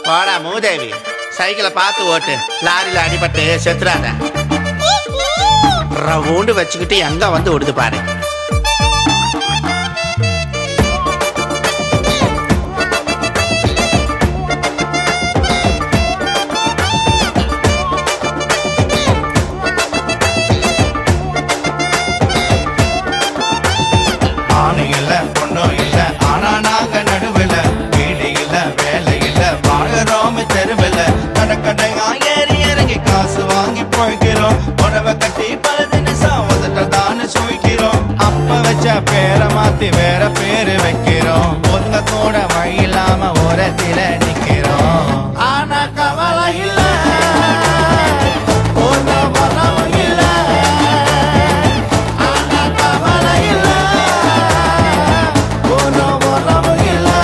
வாடா மூதேவி, சைக்கிளை பார்த்து ஓட்டு, லாரியில அடிபட்டு செத்துறாத. ரவுண்டு வச்சுக்கிட்டு எங்க வந்து விடுது பாரு. பேரை மாத்தி வேற பேரு வைக்கிறோம். ஒங்க கூட வழி இல்லாம ஓரத்தில நிக்கிறோம். ஆனா கவலை இல்ல, ஒன்ன வரவும் இல்ல. ஆனா கவலை இல்ல, ஒன்ன வரவும் இல்ல.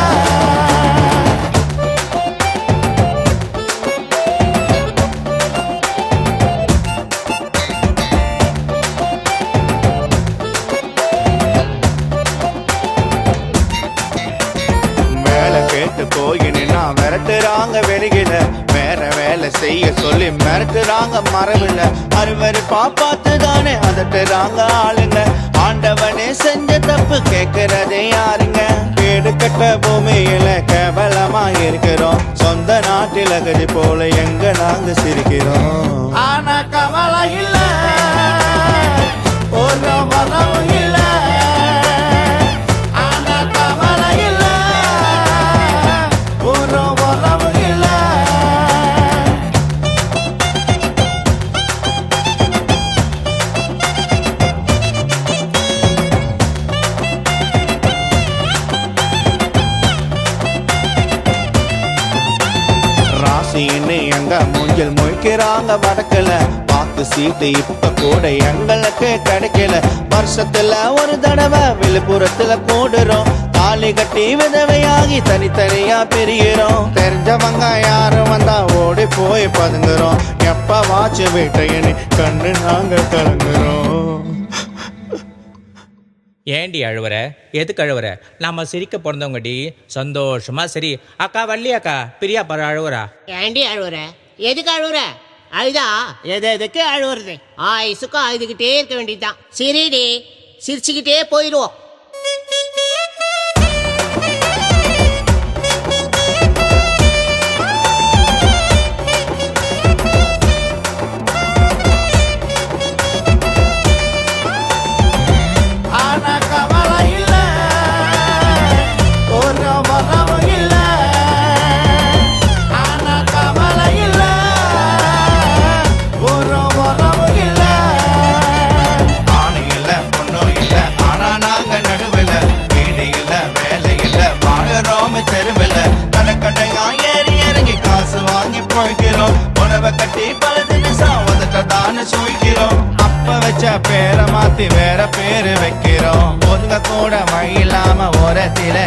போயினா மிரட்டுறாங்க வெளியில, வேற வேலை செய்ய சொல்லி மிரட்டுறாங்க மரபில்ல. அறுவரு பாப்பாத்து தானே அதட்டுறாங்க ஆளுங்க. ஆண்டவனே செஞ்ச தப்பு கேட்கறதே யாருங்க? கேடு கட்ட பூமியில கேவலமா இருக்கிறோம். சொந்த நாட்டில் அகதி போல எங்க நாங்க சிரிக்கிறோம். ஆனா கவலை இல்ல, ஒரு வரவும் இல்ல. எங்க மூஞ்சில் முழிக்கிறாங்க வடக்கல. பாக்கு சீட்டு இப்ப கூட எங்களுக்கு கிடைக்கல. வருஷத்துல ஒரு தடவை விழுப்புரத்துல கூடுறோம். தாலி கட்டி விதவையாகி தனித்தனியா பிரிகிறோம். தெரிஞ்சவங்க யாரும் வந்தா ஓடி போய் பதுங்குறோம். எப்ப வாச்சு வீட்டையனி கண்ணு நாங்க கலங்குறோம். ஏண்டி அழுவுற? எதுக்கு அழுவுற? நம்ம சிரிக்க பிறந்தவங்கடி, சந்தோஷமா சரி. அக்கா வள்ளி அக்கா பிரியா பாரு அழுவுறா. ஏண்டி அழுவுற? எதுக்கு அழுவுற? அழுதா எதுக்கு அழுவுறது? ஆயுசுக்கும் அழுதுகிட்டே இருக்க வேண்டியதுதான். சரிடி, சிரிச்சுக்கிட்டே போயிடுவோம். அப்ப வச்ச பேரை மாத்தி வேற பேரு வைக்கிறோம். ஒங்க கூட வழி இல்லாம ஓரத்தில